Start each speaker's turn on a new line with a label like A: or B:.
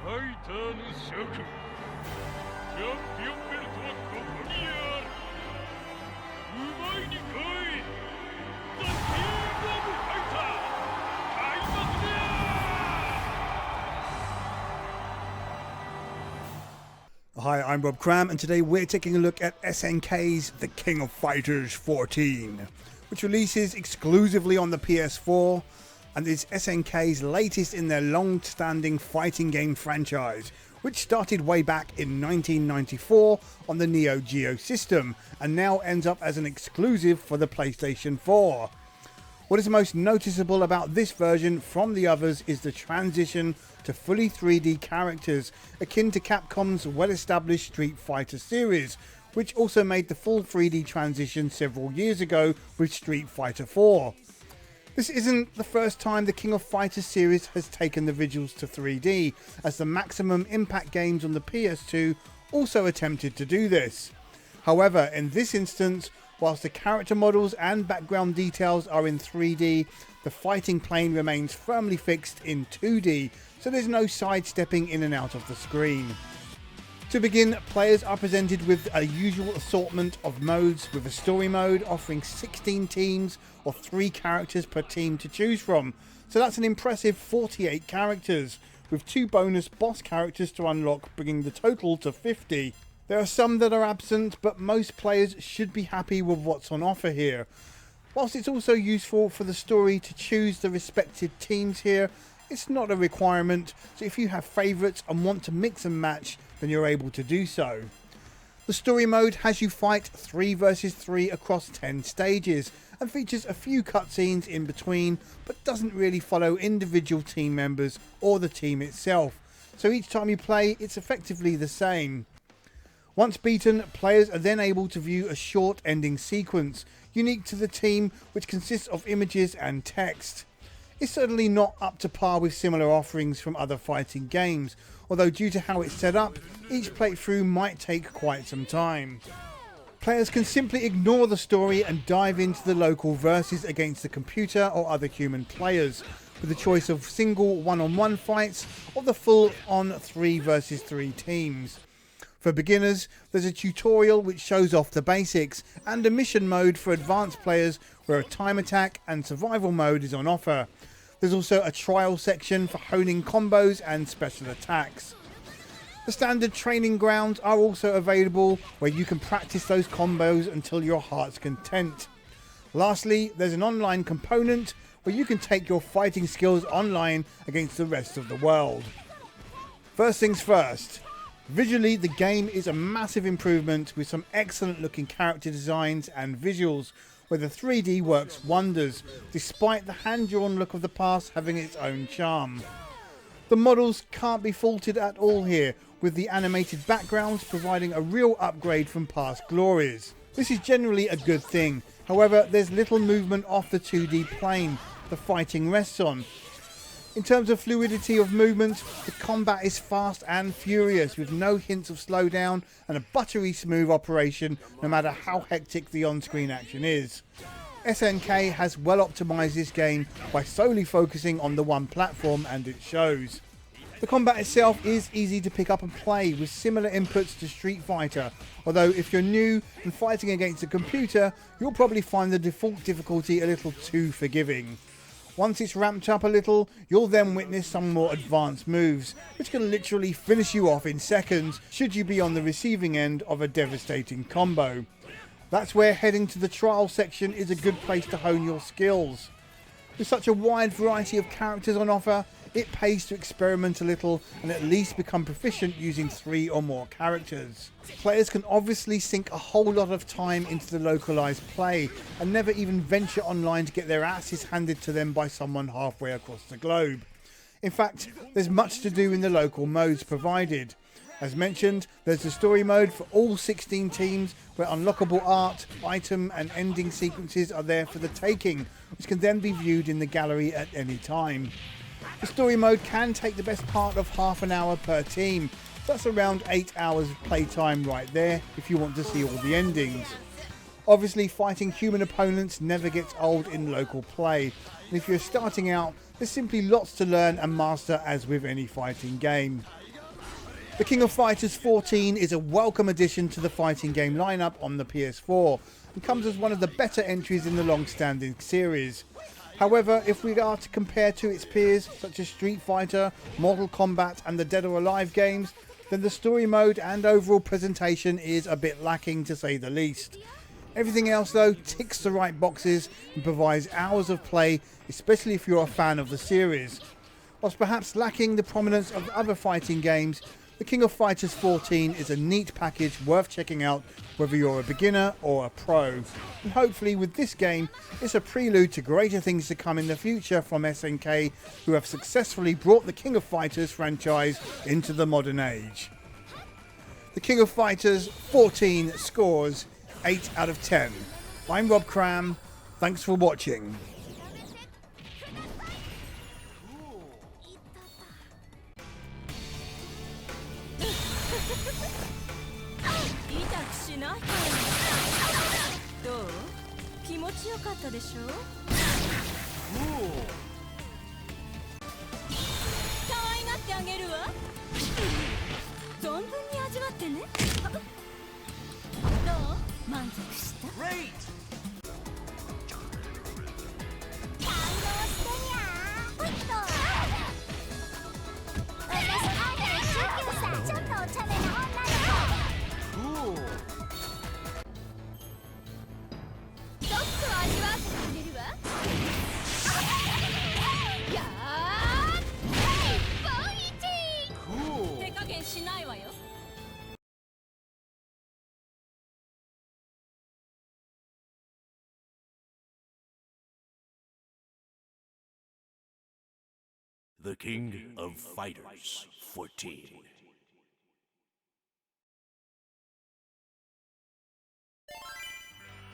A: ファイターの諸君、チャンピオンベルトはここにある。奪いに来い。ザ・キング・オブ・ファイター、開幕だ。
B: Hi, I'm Rob Cram, and today we're taking a look at SNK's The King of Fighters 14, which releases exclusively on the PS4 and is SNK's latest in their long-standing fighting game franchise, which started way back in 1994 on the Neo Geo system and now ends up as an exclusive for the PlayStation 4. What is most noticeable about this version from the others is the transition to fully 3D characters, akin to Capcom's well-established Street Fighter series, which also made the full 3D transition several years ago with Street Fighter 4. This isn't the first time the King of Fighters series has taken the visuals to 3D, as the Maximum Impact games on the PS2 also attempted to do this. However, in this instance, whilst the character models and background details are in 3D, the fighting plane remains firmly fixed in 2D, so there's no sidestepping in and out of the screen. To begin, players are presented with a usual assortment of modes, with a story mode offering 16 teams or 3 characters per team to choose from, so that's an impressive 48 characters, with 2 bonus boss characters to unlock, bringing the total to 50. There are some that are absent, but most players should be happy with what's on offer here. Whilst it's also useful for the story to choose the respective teams here, it's not a requirement, so if you have favourites and want to mix and match, then you're able to do so. The story mode has you fight 3 versus 3 across 10 stages and features a few cutscenes in between, but doesn't really follow individual team members or the team itself, so each time you play it's effectively the same. Once beaten, players are then able to view a short ending sequence, unique to the team, which consists of images and text. It's certainly not up to par with similar offerings from other fighting games, although due to how it's set up, each playthrough might take quite some time. Players can simply ignore the story and dive into the local verses against the computer or other human players, with the choice of single one-on-one fights or the full-on 3 versus 3 teams. For beginners, there's a tutorial which shows off the basics, and a mission mode for advanced players where a time attack and survival mode is on offer. There's also a trial section for honing combos and special attacks. The standard training grounds are also available, where you can practice those combos until your heart's content. Lastly, there's an online component where you can take your fighting skills online against the rest of the world. First things first. Visually, the game is a massive improvement with some excellent looking character designs and visuals, where the 3D works wonders, despite the hand-drawn look of the past having its own charm. The models can't be faulted at all here, with the animated backgrounds providing a real upgrade from past glories. This is generally a good thing, however there's little movement off the 2D plane the fighting rests on. In terms of fluidity of movement, the combat is fast and furious, with no hints of slowdown and a buttery smooth operation no matter how hectic the on-screen action is. SNK has well optimised this game by solely focusing on the one platform, and it shows. The combat itself is easy to pick up and play, with similar inputs to Street Fighter, although if you're new and fighting against a computer, you'll probably find the default difficulty a little too forgiving. Once it's ramped up a little, you'll then witness some more advanced moves, which can literally finish you off in seconds should you be on the receiving end of a devastating combo. That's where heading to the trial section is a good place to hone your skills. With such a wide variety of characters on offer, it pays to experiment a little and at least become proficient using 3 or more characters. Players can obviously sink a whole lot of time into the localised play and never even venture online to get their asses handed to them by someone halfway across the globe. In fact, there's much to do in the local modes provided. As mentioned, there's the story mode for all 16 teams, where unlockable art, item and ending sequences are there for the taking, which can then be viewed in the gallery at any time. The story mode can take the best part of half an hour per team. That's around 8 hours of playtime right there if you want to see all the endings. Obviously, fighting human opponents never gets old in local play, and if you're starting out, there's simply lots to learn and master as with any fighting game. The King of Fighters 14 is a welcome addition to the fighting game lineup on the PS4 and comes as one of the better entries in the long-standing series. However, if we are to compare to its peers such as Street Fighter, Mortal Kombat and the Dead or Alive games, then the story mode and overall presentation is a bit lacking to say the least. Everything else though ticks the right boxes and provides hours of play, especially if you're a fan of the series. Whilst perhaps lacking the prominence of other fighting games, the King of Fighters 14 is a neat package worth checking out whether you're a beginner or a pro. And hopefully with this game, it's a prelude to greater things to come in the future from SNK, who have successfully brought the King of Fighters franchise into the modern age. The King of Fighters 14 scores 8 out of 10. I'm Rob Cram, thanks for watching.
C: 痛くしないどう気持ちよかったでしょ可愛がってあげるわ存分に味わってねどう満足した
D: Great!
C: 堪能してにゃほいっと私あんた19歳ちょっとお茶目な女の子
D: Cool!
C: ちょっと味わってくれるわやー日本一
D: Cool!
C: 手加減しないわよ
D: The King of Fighters 14.